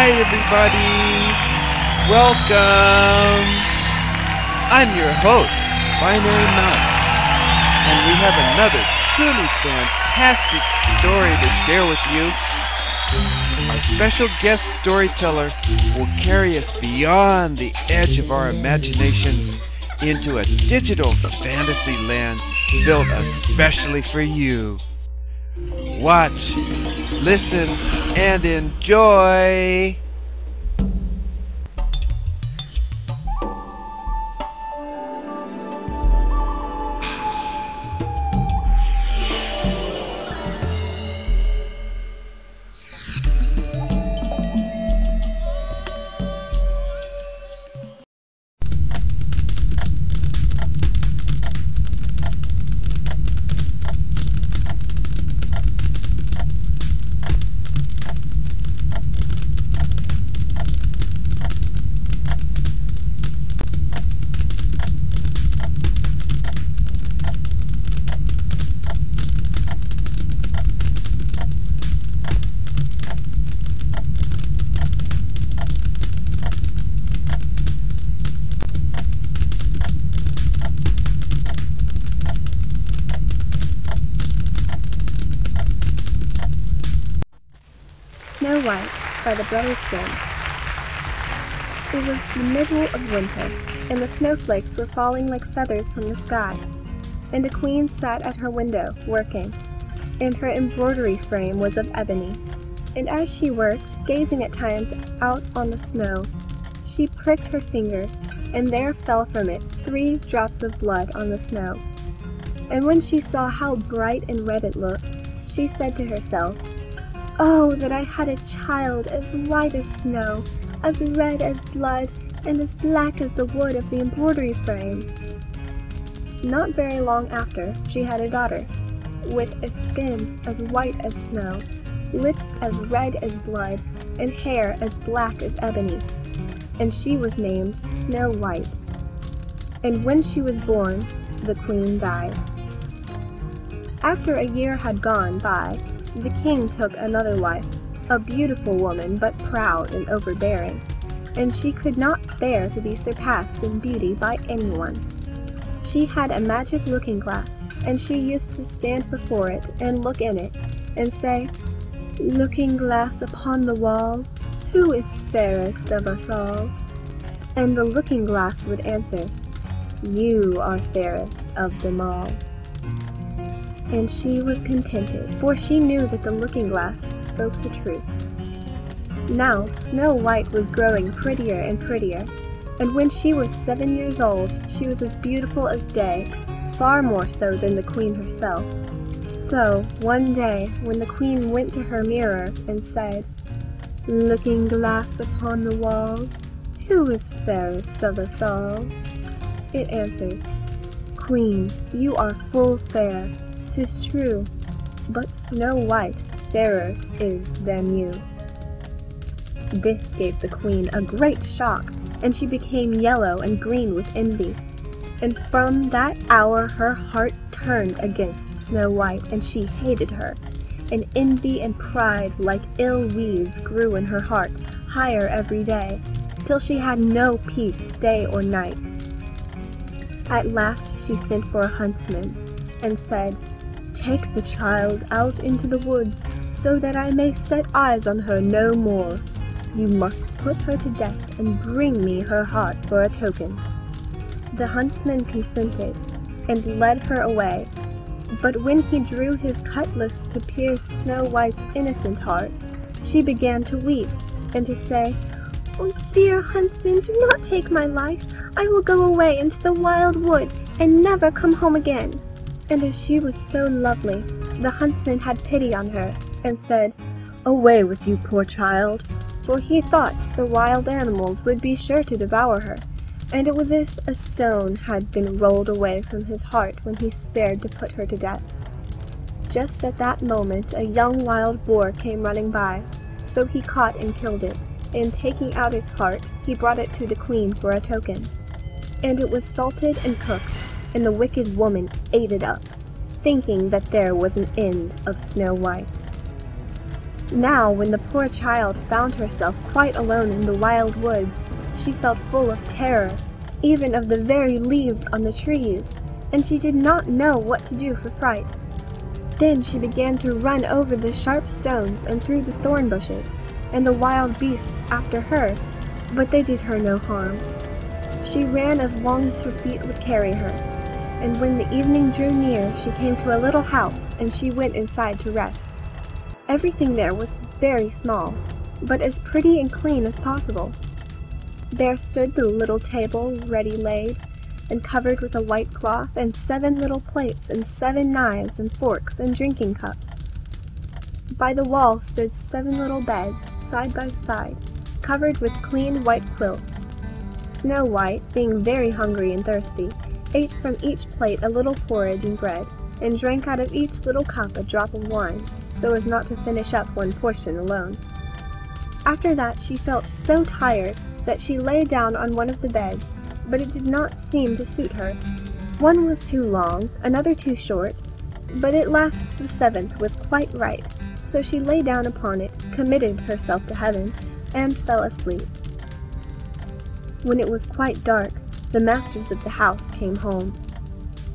Hi everybody! Welcome! I'm your host, Binary Mountain, and we have another truly fantastic story to share with you. Our special guest storyteller will carry us beyond the edge of our imaginations into a digital fantasy land built especially for you. Watch, listen, and enjoy! Snow White by the Brothers Grimm. It was the middle of winter, and the snowflakes were falling like feathers from the sky, and a queen sat at her window, working, and her embroidery frame was of ebony, and as she worked, gazing at times out on the snow, she pricked her finger, and there fell from it 3 drops of blood on the snow. And when she saw how bright and red it looked, she said to herself, "Oh, that I had a child as white as snow, as red as blood, and as black as the wood of the embroidery frame." Not very long after, she had a daughter, with a skin as white as snow, lips as red as blood, and hair as black as ebony, and she was named Snow White. And when she was born, the queen died. After a year had gone by, the king took another wife, a beautiful woman but proud and overbearing, and she could not bear to be surpassed in beauty by anyone. She had a magic looking-glass, and she used to stand before it and look in it, and say, "Looking-glass upon the wall, who is fairest of us all?" And the looking-glass would answer, "You are fairest of them all." And she was contented, for she knew that the looking-glass spoke the truth. Now Snow White was growing prettier and prettier, and when she was 7 years old, she was as beautiful as day, far more so than the queen herself. So, one day, when the queen went to her mirror and said, "Looking-glass upon the wall, who is fairest of us all?" it answered, "Queen, you are full fair. 'Tis true, but Snow White fairer is than you." This gave the queen a great shock, and she became yellow and green with envy. And from that hour her heart turned against Snow White, and she hated her. And envy and pride like ill weeds grew in her heart, higher every day, till she had no peace day or night. At last she sent for a huntsman, and said, "Take the child out into the woods, so that I may set eyes on her no more. You must put her to death, and bring me her heart for a token." The huntsman consented, and led her away. But when he drew his cutlass to pierce Snow White's innocent heart, she began to weep, and to say, "Oh, dear huntsman, do not take my life. I will go away into the wild wood, and never come home again." And as she was so lovely, the huntsman had pity on her, and said, "Away with you, poor child," for he thought the wild animals would be sure to devour her, and it was as if a stone had been rolled away from his heart when he spared to put her to death. Just at that moment a young wild boar came running by, so he caught and killed it, and taking out its heart, he brought it to the queen for a token. And it was salted and cooked, and the wicked woman ate it up, thinking that there was an end of Snow White. Now, when the poor child found herself quite alone in the wild woods, she felt full of terror, even of the very leaves on the trees, and she did not know what to do for fright. Then she began to run over the sharp stones and through the thorn bushes, and the wild beasts after her, but they did her no harm. She ran as long as her feet would carry her, and when the evening drew near, she came to a little house, and she went inside to rest. Everything there was very small, but as pretty and clean as possible. There stood the little table ready laid, and covered with a white cloth, and 7 little plates, and 7 knives and forks and drinking cups. By the wall stood 7 little beds, side by side, covered with clean white quilts. Snow White, being very hungry and thirsty, ate from each plate a little porridge and bread, and drank out of each little cup a drop of wine, so as not to finish up one portion alone. After that she felt so tired that she lay down on one of the beds, but it did not seem to suit her. One was too long, another too short, but at last the 7th was quite right, so she lay down upon it, committed herself to heaven, and fell asleep. When it was quite dark, the masters of the house came home.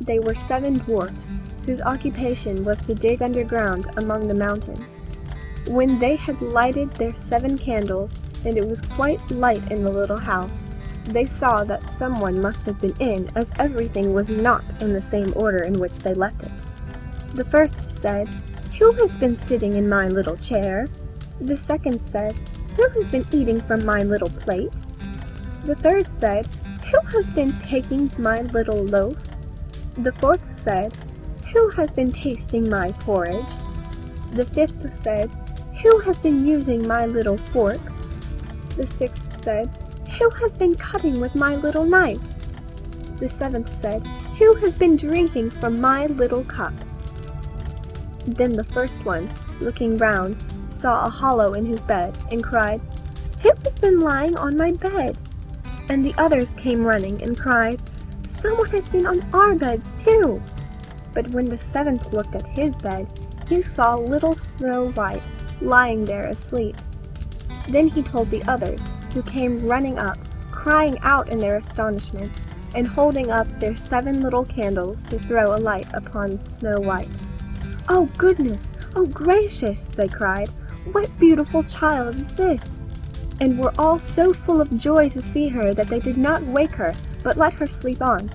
They were 7 dwarfs, whose occupation was to dig underground among the mountains. When they had lighted their 7 candles, and it was quite light in the little house, they saw that someone must have been in, as everything was not in the same order in which they left it. The first said, "Who has been sitting in my little chair?" The second said, "Who has been eating from my little plate?" The third said, "Who has been taking my little loaf?" The fourth said, "Who has been tasting my porridge?" The fifth said, "Who has been using my little fork?" The sixth said, "Who has been cutting with my little knife?" The 7th said, "Who has been drinking from my little cup?" Then the first one, looking round, saw a hollow in his bed, and cried, "Who has been lying on my bed?" And the others came running, and cried, "Someone has been on our beds too." But when the 7th looked at his bed, he saw little Snow White lying there asleep. Then he told the others, who came running up, crying out in their astonishment, and holding up their 7 little candles to throw a light upon Snow White. "Oh goodness! Oh gracious!" they cried. "What beautiful child is this?" And were all so full of joy to see her that they did not wake her, but let her sleep on.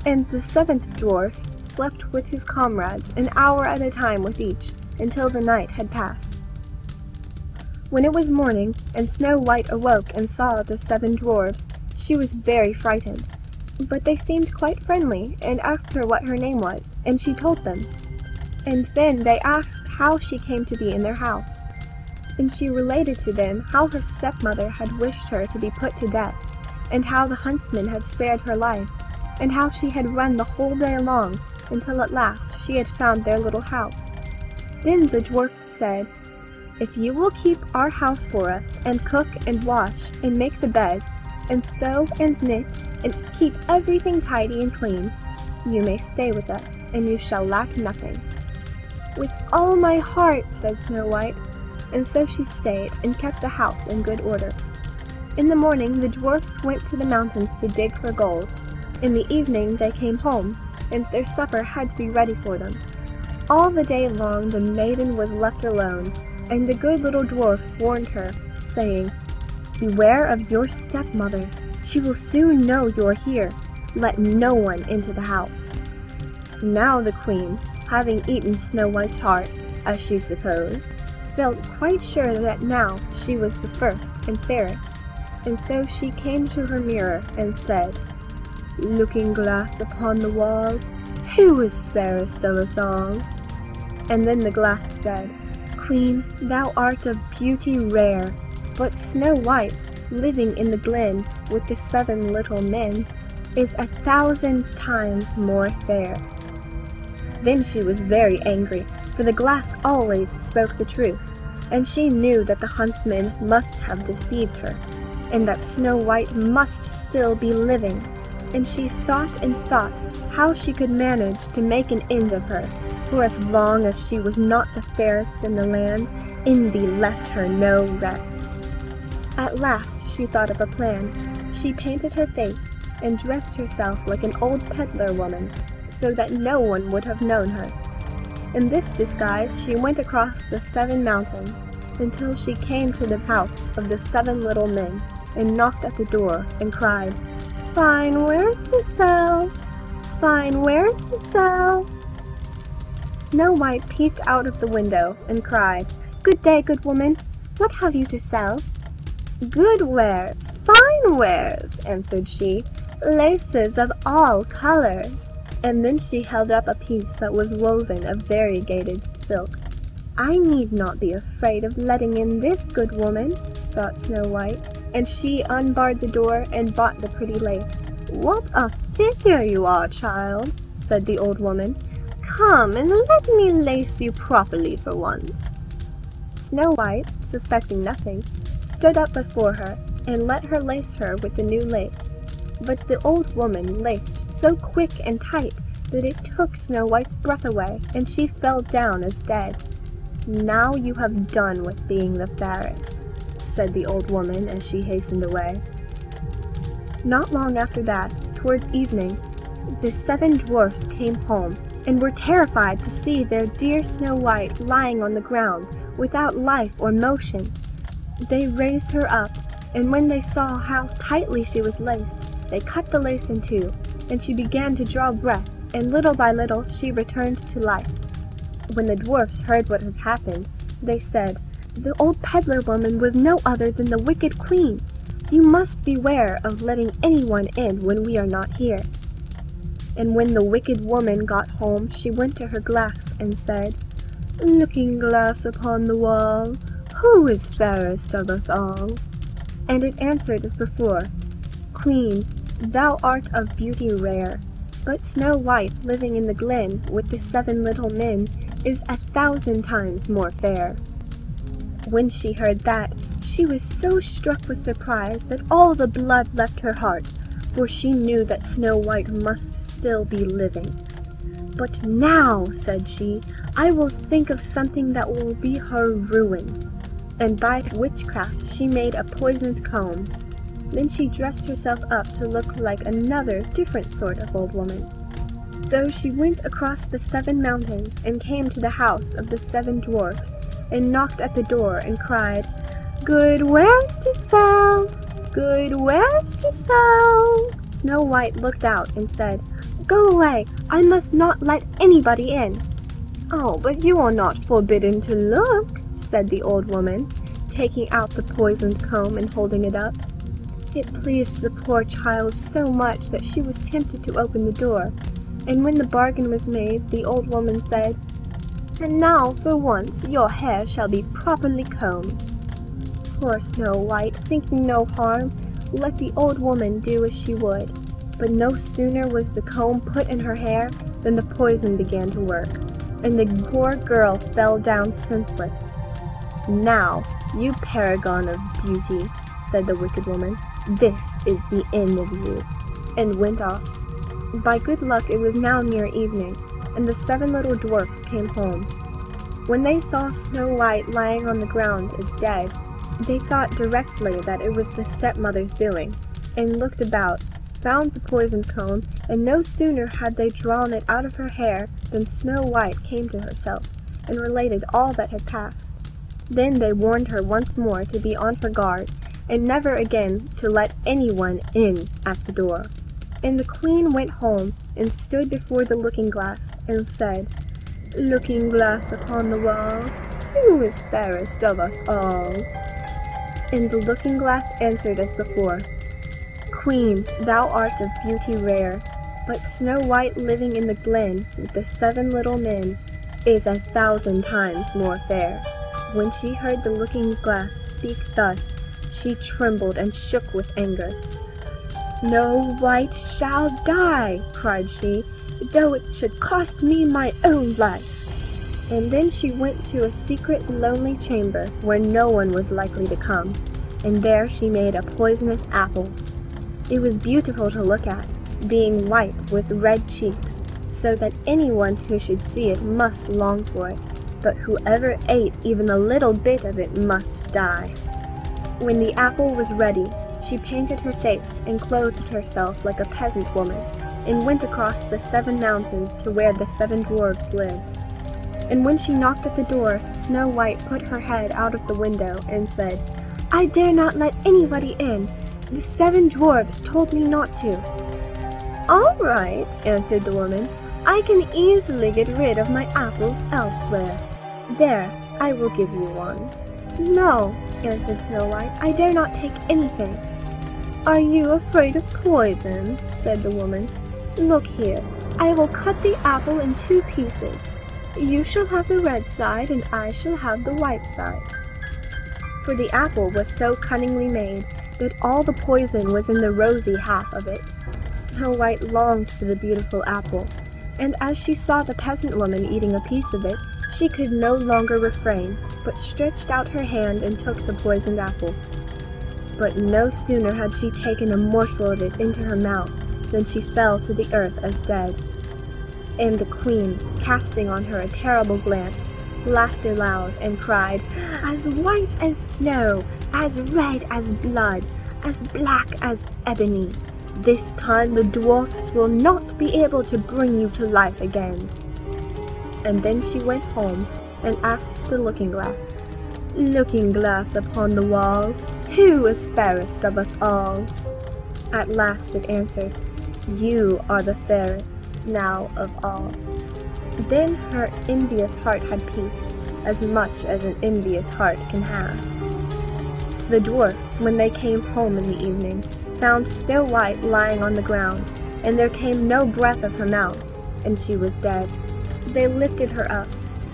And the 7th dwarf slept with his comrades an hour at a time with each, until the night had passed. When it was morning, and Snow White awoke and saw the 7 dwarfs, she was very frightened. But they seemed quite friendly, and asked her what her name was, and she told them. And then they asked how she came to be in their house. And she related to them how her stepmother had wished her to be put to death, and how the huntsman had spared her life, and how she had run the whole day long, until at last she had found their little house. Then the dwarfs said, "If you will keep our house for us, and cook and wash, and make the beds, and sew and knit, and keep everything tidy and clean, you may stay with us, and you shall lack nothing." "With all my heart," said Snow White, and so she stayed, and kept the house in good order. In the morning the dwarfs went to the mountains to dig for gold. In the evening they came home, and their supper had to be ready for them. All the day long the maiden was left alone, and the good little dwarfs warned her, saying, "Beware of your stepmother. She will soon know you're here. Let no one into the house." Now the queen, having eaten Snow White's heart, as she supposed, felt quite sure that now she was the first and fairest, and so she came to her mirror and said, "Looking glass upon the wall, who is fairest of us all?" And then the glass said, "Queen, thou art of beauty rare, but Snow White, living in the glen with the 7 little men, is 1,000 times more fair." Then she was very angry, for the glass always spoke the truth, and she knew that the huntsman must have deceived her, and that Snow White must still be living, and she thought and thought how she could manage to make an end of her, For as long as she was not the fairest in the land, envy left her no rest. At last she thought of a plan. She painted her face and dressed herself like an old peddler woman, so that no one would have known her. In this disguise she went across the 7 mountains until she came to the house of the 7 little men, and knocked at the door and cried, "Fine wares to sell! Fine wares to sell!" Snow White peeped out of the window and cried, "Good day, good woman. What have you to sell?" "Good wares, fine wares," answered she, "laces of all colors." And then she held up a piece that was woven of variegated silk. "I need not be afraid of letting in this good woman," thought Snow White, and she unbarred the door and bought the pretty lace. "What a figure you are, child," said the old woman. "Come and let me lace you properly for once." Snow White, suspecting nothing, stood up before her and let her lace her with the new lace. But the old woman laced so quick and tight that it took Snow White's breath away, and she fell down as dead. "Now you have done with being the fairest," said the old woman as she hastened away. Not long after that, towards evening, the 7 dwarfs came home, and were terrified to see their dear Snow White lying on the ground, without life or motion. They raised her up, and when they saw how tightly she was laced, they cut the lace in two, and she began to draw breath, and little by little she returned to life. When the dwarfs heard what had happened, they said, "The old peddler woman was no other than the wicked queen. You must beware of letting anyone in when we are not here." And when the wicked woman got home, she went to her glass and said, "Looking glass upon the wall, who is fairest of us all?" And it answered as before, "Queen, thou art of beauty rare, but Snow White living in the glen with the 7 little men is 1,000 times more fair." When she heard that, she was so struck with surprise that all the blood left her heart, for she knew that Snow White must still be living. "But now," said she, "I will think of something that will be her ruin." And by witchcraft she made a poisoned comb. Then she dressed herself up to look like another different sort of old woman. So she went across the 7 mountains and came to the house of the 7 dwarfs, and knocked at the door and cried, "Good wares to sell! Good wares to sell!" Snow White looked out and said, "Go away! I must not let anybody in." "Oh, but you are not forbidden to look," said the old woman, taking out the poisoned comb and holding it up. It pleased the poor child so much that she was tempted to open the door, and when the bargain was made, the old woman said, "And now, for once, your hair shall be properly combed." Poor Snow White, thinking no harm, let the old woman do as she would. But no sooner was the comb put in her hair than the poison began to work, and the poor girl fell down senseless. "Now, you paragon of beauty," said the wicked woman, "this is the end of you," and went off. By good luck it was now near evening, and the 7 little dwarfs came home. When they saw Snow White lying on the ground as dead, they thought directly that it was the stepmother's doing, and looked about, found the poisoned comb, and no sooner had they drawn it out of her hair than Snow White came to herself, and related all that had passed. Then they warned her once more to be on her guard, and never again to let anyone in at the door. And the queen went home, and stood before the looking-glass, and said, "Looking-glass upon the wall, who is fairest of us all?" And the looking-glass answered as before, "Queen, thou art of beauty rare, but Snow White living in the glen with the 7 little men is 1,000 times more fair." When she heard the looking-glass speak thus, she trembled and shook with anger. "Snow White shall die," cried she, "though it should cost me my own life." And then she went to a secret lonely chamber where no one was likely to come, and there she made a poisonous apple. It was beautiful to look at, being white with red cheeks, so that anyone who should see it must long for it, but whoever ate even a little bit of it must die. When the apple was ready, she painted her face and clothed herself like a peasant woman, and went across the 7 mountains to where the 7 dwarfs lived. And when she knocked at the door, Snow White put her head out of the window and said, "I dare not let anybody in. The 7 dwarfs told me not to." "All right," answered the woman. "I can easily get rid of my apples elsewhere. There, I will give you one." "No," answered Snow White, "I dare not take anything." "Are you afraid of poison?" said the woman. "Look here, I will cut the apple in 2 pieces. You shall have the red side, and I shall have the white side." For the apple was so cunningly made that all the poison was in the rosy half of it. Snow White longed for the beautiful apple, and as she saw the peasant woman eating a piece of it, she could no longer refrain, but stretched out her hand and took the poisoned apple. But no sooner had she taken a morsel of it into her mouth than she fell to the earth as dead. And the queen, casting on her a terrible glance, laughed aloud and cried, "As white as snow, as red as blood, as black as ebony. This time the dwarfs will not be able to bring you to life again." And then she went home and asked the looking-glass, "Looking-glass upon the wall, who is fairest of us all?" At last it answered, "You are the fairest now of all." Then her envious heart had peace, as much as an envious heart can have. The dwarfs, when they came home in the evening, found Snow White lying on the ground, and there came no breath of her mouth, and she was dead. They lifted her up,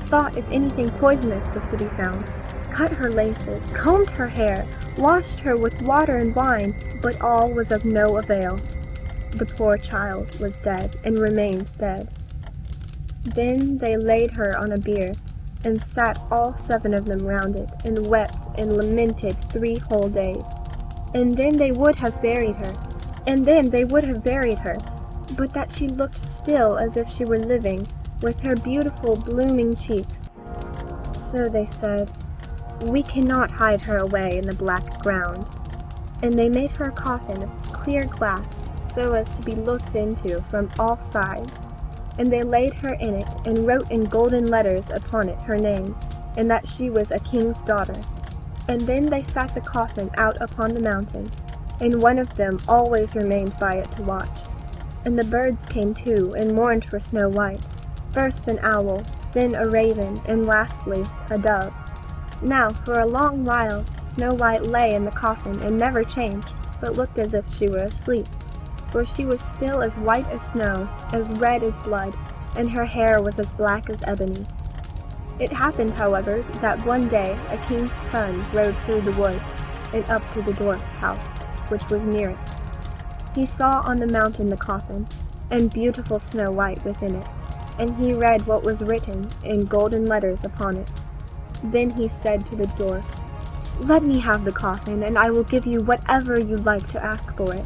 thought if anything poisonous was to be found, cut her laces, combed her hair, washed her with water and wine, but all was of no avail. The poor child was dead, and remained dead. Then they laid her on a bier, and sat all 7 of them round it, and wept and lamented 3 whole days. And then they would have buried her, but that she looked still as if she were living, with her beautiful blooming cheeks. So they said, "We cannot hide her away in the black ground." And they made her a coffin of clear glass, so as to be looked into from all sides. And they laid her in it, and wrote in golden letters upon it her name, and that she was a king's daughter. And then they set the coffin out upon the mountain, and one of them always remained by it to watch. And the birds came too, and mourned for Snow White, first an owl, then a raven, and lastly a dove. Now for a long while Snow White lay in the coffin, and never changed, but looked as if she were asleep. For she was still as white as snow, as red as blood, and her hair was as black as ebony. It happened, however, that one day a king's son rode through the wood, and up to the dwarf's house, which was near it. He saw on the mountain the coffin, and beautiful Snow White within it, and he read what was written in golden letters upon it. Then he said to the dwarfs, "Let me have the coffin, and I will give you whatever you like to ask for it."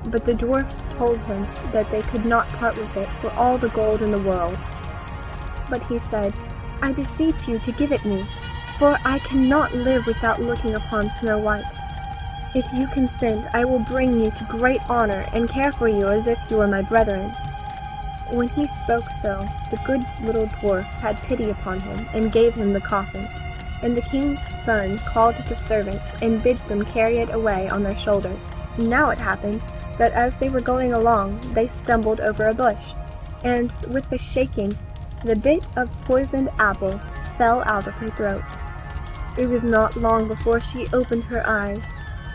But the dwarfs told him that they could not part with it for all the gold in the world. But he said, "I beseech you to give it me, for I cannot live without looking upon Snow White. If you consent, I will bring you to great honor, and care for you as if you were my brethren." When he spoke so, the good little dwarfs had pity upon him, and gave him the coffin. And the king's son called the servants, and bid them carry it away on their shoulders. Now it happened that as they were going along, they stumbled over a bush, and, with the shaking, the bit of poisoned apple fell out of her throat. It was not long before she opened her eyes,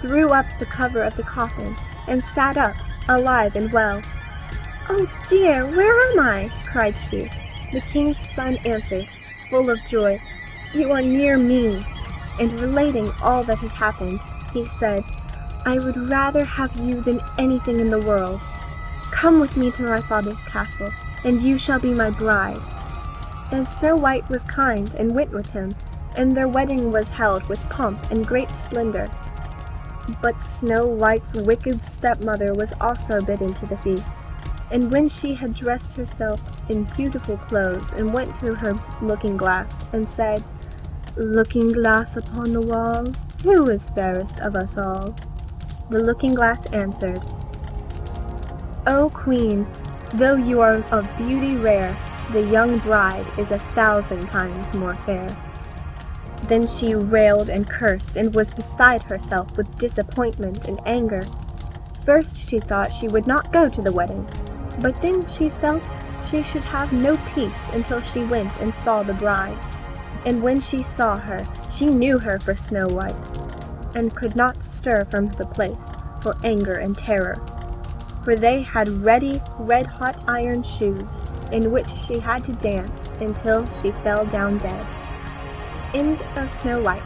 threw up the cover of the coffin, and sat up, alive and well. "Oh dear, where am I?" cried she. The king's son answered, full of joy, "You are near me." And relating all that had happened, he said, "I would rather have you than anything in the world. Come with me to my father's castle, and you shall be my bride." And Snow White was kind, and went with him, and their wedding was held with pomp and great splendor. But Snow White's wicked stepmother was also bidden to the feast, And when she had dressed herself in beautiful clothes and went to her looking-glass and said, "Looking-glass upon the wall, who is fairest of us all?" The looking-glass answered, "O Queen, though you are of beauty rare, the young bride is 1,000 times more fair." Then she railed and cursed and was beside herself with disappointment and anger. First she thought she would not go to the wedding, but then she felt she should have no peace until she went and saw the bride. And when she saw her, she knew her for Snow White, and could not stir from the place for anger and terror. For they had ready red-hot iron shoes, in which she had to dance until she fell down dead. End of Snow White.